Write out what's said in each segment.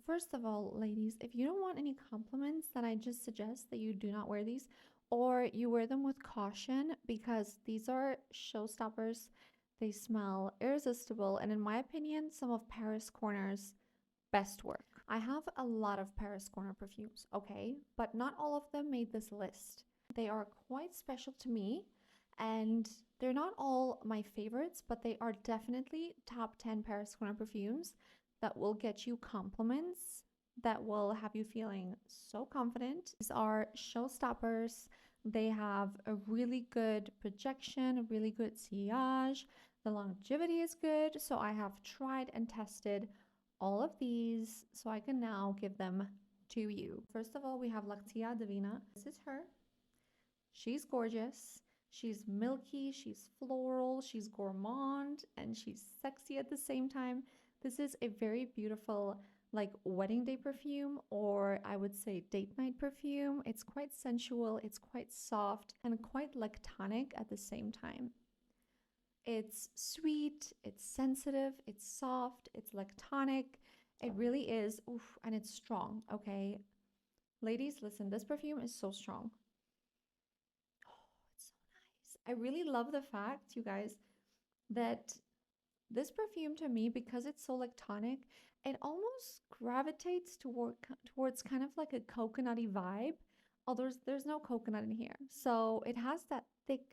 First of all, ladies, if you don't want any compliments, then I just suggest that you do not wear these or you wear them with caution because these are showstoppers. They smell irresistible, and in my opinion, some of Paris Corner's best work. I have a lot of Paris Corner perfumes, okay, but not all of them made this list. They are quite special to me, and they're not all my favorites, but they are definitely top 10 Paris Corner perfumes that will get you compliments, that will have you feeling so confident. These are showstoppers. They have a really good projection, a really good sillage. The longevity is good, so I have tried and tested all of these, so I can now give them to you. First of all, we have Lactia Divina. This is her. She's gorgeous. She's milky, she's floral, she's gourmand, and she's sexy at the same time. This is a very beautiful, like, wedding day perfume, or I would say date night perfume. It's quite sensual, it's quite soft, and quite lactonic at the same time. It's sweet, it's sensitive, it's soft, it's lactonic. It really is, oof, and it's strong, okay? Ladies, listen, this perfume is so strong. Oh, it's so nice. I really love the fact, you guys, that this perfume to me, because it's so lactonic, it almost gravitates towards kind of like a coconutty vibe. Although there's no coconut in here. So it has that thick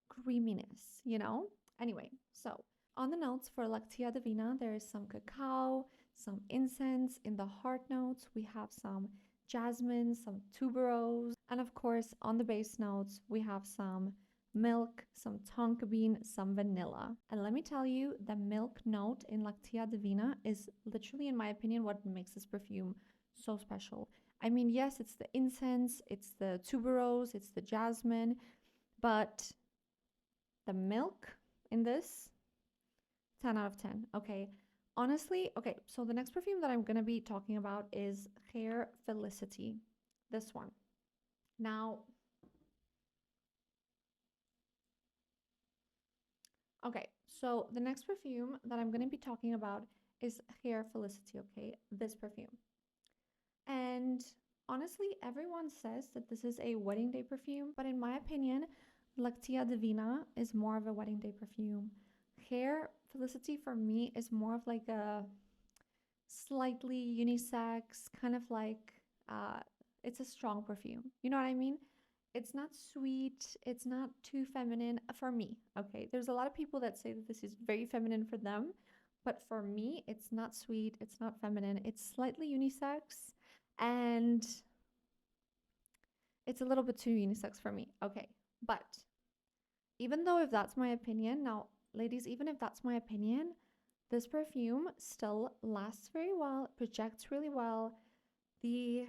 creaminess, you know? Anyway, so on the notes for Lactia Divina, there is some cacao, some incense. In the heart notes, we have some jasmine, some tuberose, and of course, on the base notes, we have some milk, some tonka bean, some vanilla. And let me tell you, the milk note in Lactia Divina is literally, in my opinion, what makes this perfume so special. I mean, yes, it's the incense, it's the tuberose, it's the jasmine, but the milk in this, 10 out of 10. Okay. Honestly, okay, so the next perfume that I'm going to be talking about is Hair Felicity. This one. Now, okay, so the next perfume that I'm going to be talking about is Hair Felicity, okay? This perfume. And honestly, everyone says that this is a wedding day perfume, but in my opinion, Lactia Divina is more of a wedding day perfume. Hair Felicity for me is more of like a slightly unisex, kind of like uh it's a strong perfume. You know what I mean? It's not sweet, it's not too feminine for me. Okay, there's a lot of people that say that this is very feminine for them, but for me, it's not sweet, it's not feminine, it's slightly unisex, and it's a little bit too unisex for me. Okay, but even though if that's my opinion, now, ladies, even if that's my opinion, this perfume still lasts very well, projects really well. The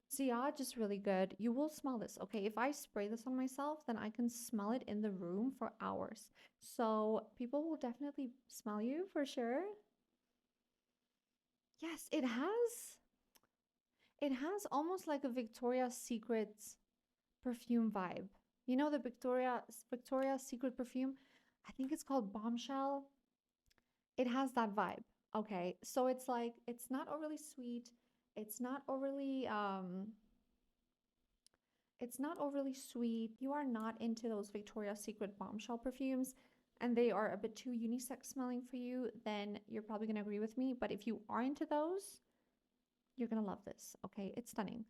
sillage is really good. You will smell this, okay? If I spray this on myself, then I can smell it in the room for hours. So people will definitely smell you for sure. Yes, it has almost like a Victoria's Secret perfume vibe. You know the Victoria's Secret perfume? I think it's called Bombshell. It has that vibe. Okay. So it's like it's not overly sweet. It's not overly it's not overly sweet. You are not into those Victoria's Secret Bombshell perfumes and they are a bit too unisex smelling for you, then you're probably going to agree with me, but if you are into those, you're going to love this. Okay? It's stunning.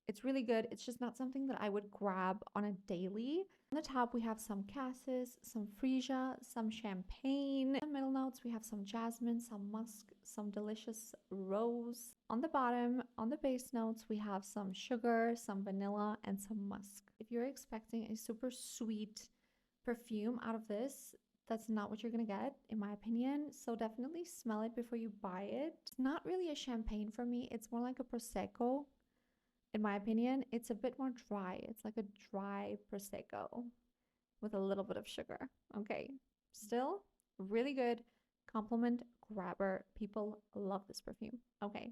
It's really good. It's just not something that I would grab on a daily. On the top, we have some cassis, some freesia, some champagne. In the middle notes, we have some jasmine, some musk, some delicious rose. On the bottom, on the base notes, we have some sugar, some vanilla, and some musk. If you're expecting a super sweet perfume out of this, that's not what you're gonna get, in my opinion. So definitely smell it before you buy it. It's not really a champagne for me. It's more like a Prosecco. In my opinion, it's a bit more dry. It's like a dry Prosecco with a little bit of sugar. Okay, still really good compliment grabber. People love this perfume. Okay,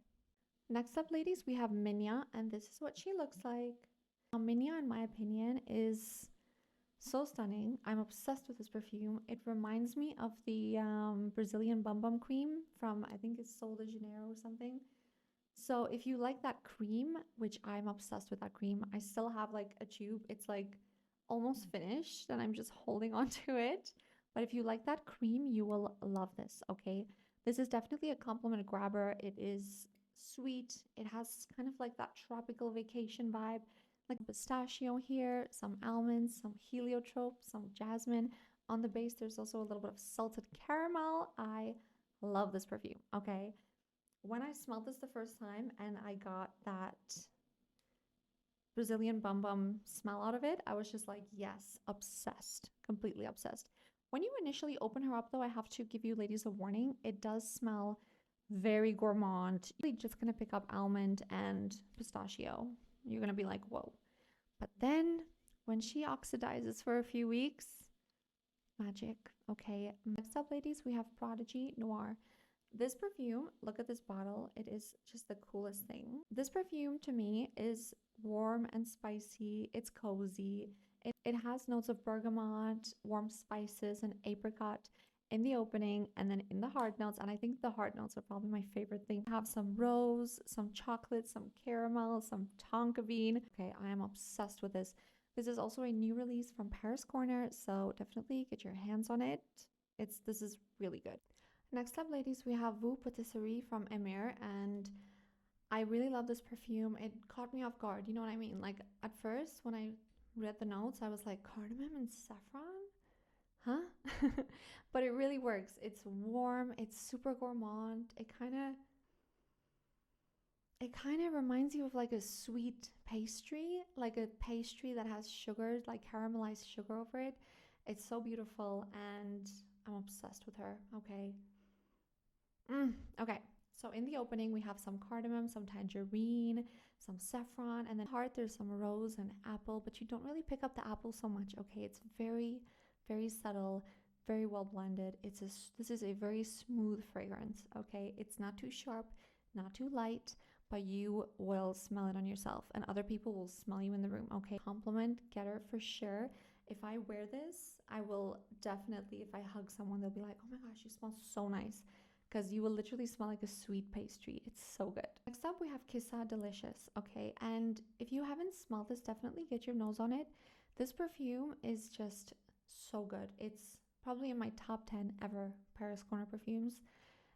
next up, ladies, we have Minya, and this is what she looks like. Now, Minya, in my opinion, is so stunning. I'm obsessed with this perfume. It reminds me of the Brazilian Bum Bum Cream from, I think it's Sol de Janeiro or something. So if you like that cream, which I'm obsessed with that cream, I still have like a tube. It's like almost finished and I'm just holding on to it. But if you like that cream, you will love this, okay? This is definitely a compliment grabber. It is sweet. It has kind of like that tropical vacation vibe, like pistachio here, some almonds, some heliotrope, some jasmine. On the base, there's also a little bit of salted caramel. I love this perfume, okay? When I smelled this the first time and I got that Brazilian bum bum smell out of it, I was just like, yes, obsessed, completely obsessed. When you initially open her up, though, I have to give you ladies a warning. It does smell very gourmand. You're just gonna pick up almond and pistachio. You're gonna be like, whoa. But then when she oxidizes for a few weeks, magic. Okay, next up, ladies, we have Prodigy Noir. This perfume, look at this bottle. It is just the coolest thing. This perfume to me is warm and spicy. It's cozy. It has notes of bergamot, warm spices, and apricot in the opening and then in the hard notes. And I think the hard notes are probably my favorite thing. Have some rose, some chocolate, some caramel, some tonka bean. Okay, I am obsessed with this. This is also a new release from Paris Corner, so definitely get your hands on it. This is really good. Next up, ladies, we have Vous Patisserie from Emir, and I really love this perfume. It caught me off guard, you know what I mean? Like, at first, when I read the notes, I was like, cardamom and saffron? Huh? But it really works. It's warm, it's super gourmand. It kind of reminds you of like a sweet pastry, like a pastry that has sugar, like caramelized sugar over it. It's so beautiful, and I'm obsessed with her. Okay. Okay, so in the opening, we have some cardamom, some tangerine, some saffron, and then heart, there's some rose and apple, but you don't really pick up the apple so much, okay? It's very, very subtle, very well blended. This is a very smooth fragrance, okay? It's not too sharp, not too light, but you will smell it on yourself, and other people will smell you in the room, okay? Compliment getter for sure. If I wear this, I will definitely, if I hug someone, they'll be like, oh my gosh, you smell so nice, because you will literally smell like a sweet pastry. It's so good. Next up, we have Kissa Delicious. Okay, and if you haven't smelled this, definitely get your nose on it. This perfume is just so good. It's probably in my top 10 ever Paris Corner perfumes.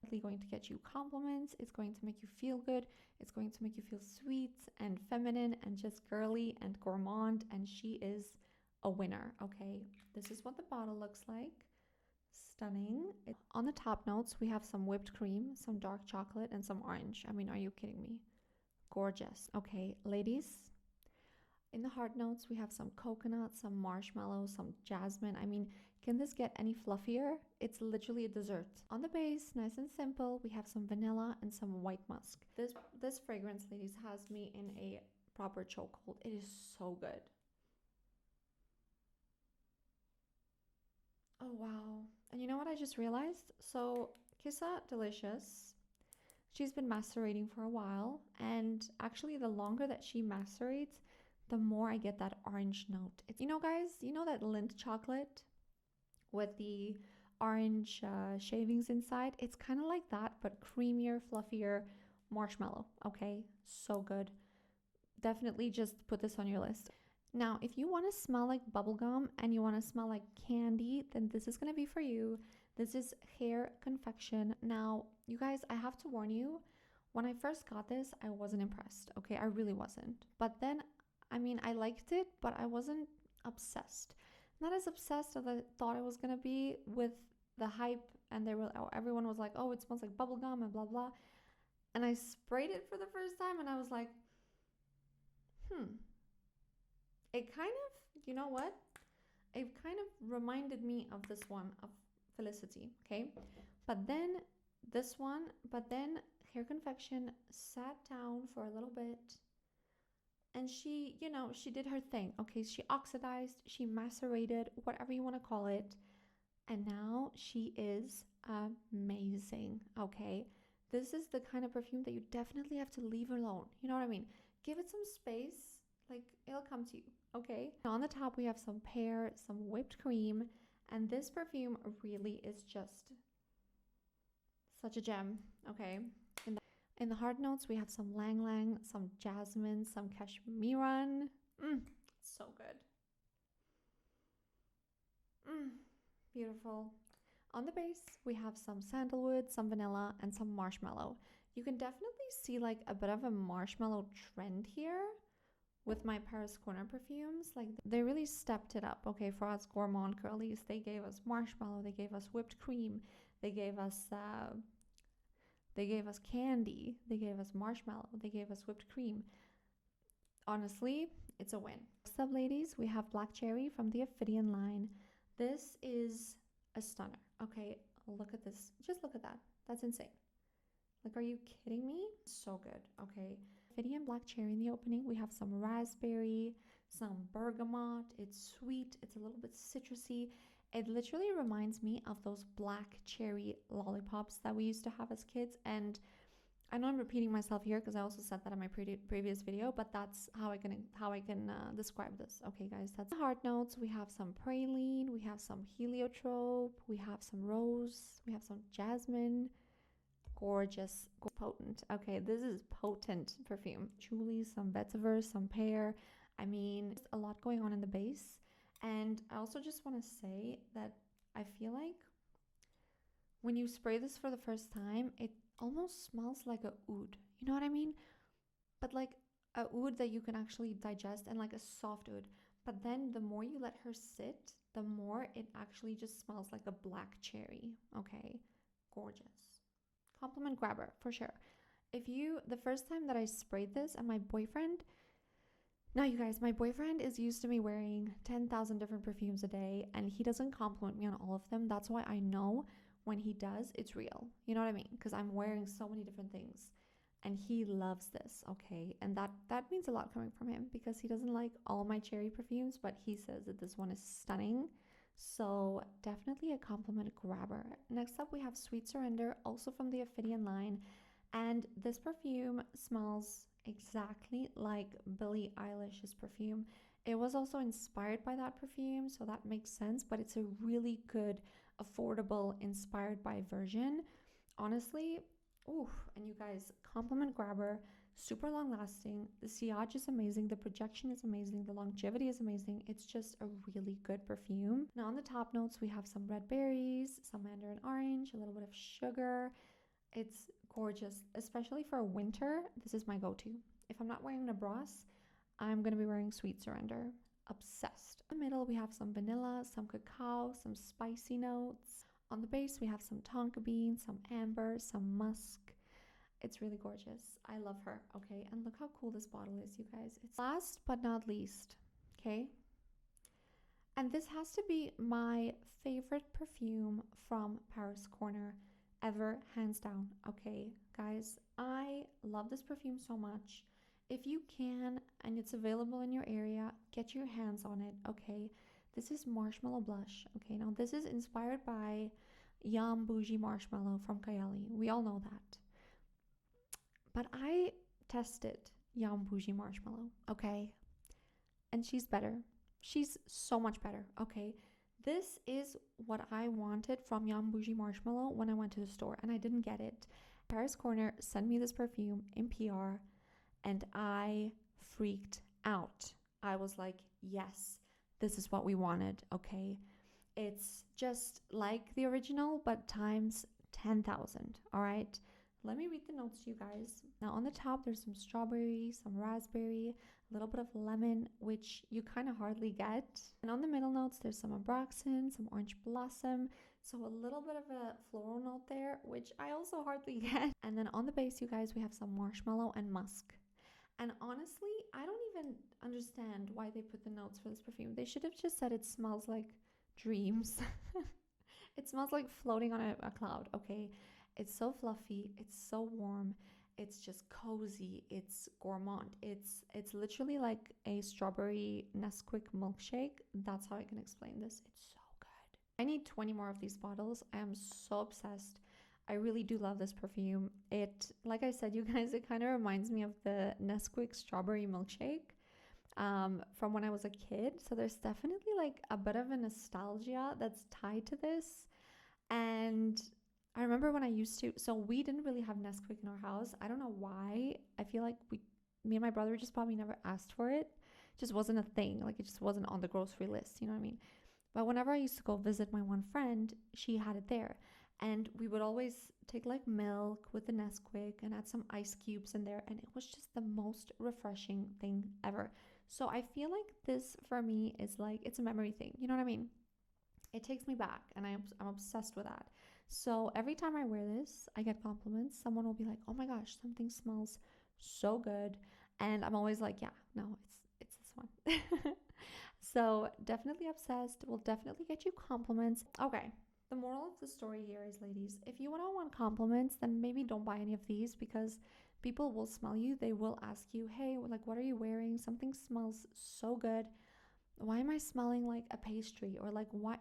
It's going to get you compliments. It's going to make you feel good. It's going to make you feel sweet and feminine and just girly and gourmand. And she is a winner. Okay, this is what the bottle looks like. Stunning. On the top notes, we have some whipped cream, some dark chocolate, and some orange. I mean, are you kidding me? Gorgeous. Okay, ladies, in the hard notes, we have some coconut, some marshmallow, some jasmine. I mean, can this get any fluffier? It's literally a dessert. On the base, nice and simple, we have some vanilla and some white musk. This fragrance, ladies, has me in a proper chokehold. It is so good. Oh wow. And you know what I just realized? So Kissa Delicious, she's been macerating for a while, and actually the longer that she macerates, the more I get that orange note. It's, you know, guys, you know that Lindt chocolate with the orange shavings inside? It's kind of like that, but creamier, fluffier marshmallow. Okay, so good. Definitely just put this on your list. Now, if you want to smell like bubblegum and you want to smell like candy, then this is going to be for you. This is Hair Confection. Now, you guys, I have to warn you, when I first got this, I wasn't impressed. Okay, I really wasn't. But then, I mean, I liked it, but I wasn't obsessed. Not as obsessed as I thought I was going to be with the hype. And everyone was like, oh, it smells like bubblegum and blah, blah. And I sprayed it for the first time and I was like, it kind of, you know what? It kind of reminded me of this one, of Felicity, okay? But then but then Hair Confection sat down for a little bit and she, she did her thing, okay? She oxidized, she macerated, whatever you want to call it. And now she is amazing, okay? This is the kind of perfume that you definitely have to leave alone. You know what I mean? Give it some space, like it'll come to you, okay? Now on the top, we have some pear, some whipped cream, and this perfume really is just such a gem, okay? In the hard notes, we have some Lang Lang, some jasmine, some cashmeran. So good. Beautiful. On the base, we have some sandalwood, some vanilla, and some marshmallow. You can definitely see like a bit of a marshmallow trend here with my Paris Corner perfumes. Like they really stepped it up, okay, for us gourmand girlies. They gave us marshmallow, they gave us whipped cream, they gave us candy, they gave us marshmallow, they gave us whipped cream. Honestly, it's a win. Next up, ladies, we have Black Cherry from the Ophidian line. This is a stunner, okay? Look at this. Just look at that. That's insane. Like, are you kidding me? So good, okay? Ophidian Black Cherry in the opening. We have some raspberry, some bergamot. It's sweet. It's a little bit citrusy. It literally reminds me of those black cherry lollipops that we used to have as kids. And I know I'm repeating myself here because I also said that in my previous video, but that's how I can describe this. Okay, guys, that's the hard notes. We have some praline, we have some heliotrope, we have some rose, we have some jasmine. Gorgeous, potent. Okay, this is potent perfume. Truly, some vetiver, some pear. I mean, a lot going on in the base. And I also just want to say that I feel like when you spray this for the first time, it almost smells like a oud. You know what I mean? But like a oud that you can actually digest, and like a soft oud. But then the more you let her sit, the more it actually just smells like a black cherry. Okay, gorgeous. Compliment grabber for sure. The first time that I sprayed this, and my boyfriend, now you guys, my boyfriend is used to me wearing 10,000 different perfumes a day, and he doesn't compliment me on all of them. That's why I know when he does, it's real. You know what I mean? Because I'm wearing so many different things, and he loves this, okay? And that means a lot coming from him, because he doesn't like all my cherry perfumes, but he says that this one is stunning. So definitely a compliment grabber. Next up, we have Sweet Surrender, also from the Ophidian line. And this perfume smells exactly like Billie Eilish's perfume. It was also inspired by that perfume, so that makes sense, but it's a really good, affordable, inspired by version. Honestly, ooh, and you guys, compliment grabber, super long lasting. The sillage is amazing, the projection is amazing, the longevity is amazing. It's just a really good perfume. Now on the top notes, we have some red berries, some mandarin orange, a little bit of sugar. It's gorgeous, especially for winter. This is my go-to. If I'm not wearing Nabras, I'm gonna be wearing Sweet Surrender. Obsessed. In the middle, we have some vanilla, some cacao, some spicy notes. On the base, we have some tonka bean, some amber, some musk. It's really gorgeous. I love her, okay? And look how cool this bottle is, you guys. It's last but not least, okay? And this has to be my favorite perfume from Paris Corner ever, hands down, okay? Guys, I love this perfume so much. If you can, and it's available in your area, get your hands on it, okay? This is Marshmallow Blush, okay? Now, this is inspired by Yum Bougie Marshmallow from Kayali. We all know that. But I tested Yum Bougie Marshmallow, okay? And she's better. She's so much better, okay? This is what I wanted from Yum Bougie Marshmallow when I went to the store, and I didn't get it. Paris Corner sent me this perfume in PR, and I freaked out. I was like, yes, this is what we wanted, okay? It's just like the original, but times 10,000, all right? Let me read the notes to you guys. Now on the top, there's some strawberry, some raspberry, a little bit of lemon, which you kind of hardly get. And on the middle notes, there's some Abraxan, some orange blossom, so a little bit of a floral note there, which I also hardly get. And then on the base, you guys, we have some marshmallow and musk. And honestly, I don't even understand why they put the notes for this perfume. They should have just said it smells like dreams. It smells like floating on a cloud, okay? It's so fluffy, it's so warm, it's just cozy, it's gourmand. It's literally like a strawberry Nesquik milkshake. That's how I can explain this. It's so good. I need 20 more of these bottles. I am so obsessed. I really do love this perfume. It, like I said, you guys, it kind of reminds me of the Nesquik strawberry milkshake from when I was a kid. So there's definitely like a bit of a nostalgia that's tied to this. And I remember when I used to, so we didn't really have Nesquik in our house. I don't know why. I feel like me and my brother just probably never asked for it. It just wasn't a thing. Like it just wasn't on the grocery list. You know what I mean? But whenever I used to go visit my one friend, she had it there. And we would always take like milk with the Nesquik and add some ice cubes in there. And it was just the most refreshing thing ever. So I feel like this for me is like, it's a memory thing. You know what I mean? It takes me back and I'm obsessed with that. So every time I wear this, I get compliments. Someone will be like, oh my gosh, something smells so good. And I'm always like, yeah, no, it's this one. So definitely obsessed. Will definitely get you compliments. Okay. The moral of the story here is, ladies, if you don't want compliments, then maybe don't buy any of these because people will smell you. They will ask you, hey, like, what are you wearing? Something smells so good. Why am I smelling like a pastry? Or like, why?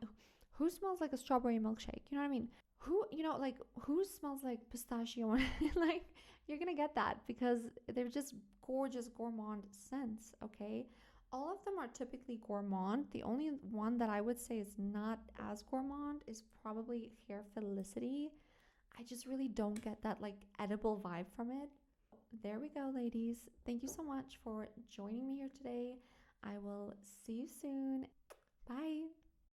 Who smells like a strawberry milkshake? You know what I mean? Who, like, who smells like pistachio? Like, you're gonna get that because they're just gorgeous gourmand scents, okay? All of them are typically gourmand. The only one that I would say is not as gourmand is probably Hair Felicity. I just really don't get that like edible vibe from it. There we go, ladies. Thank you so much for joining me here today. I will see you soon. Bye.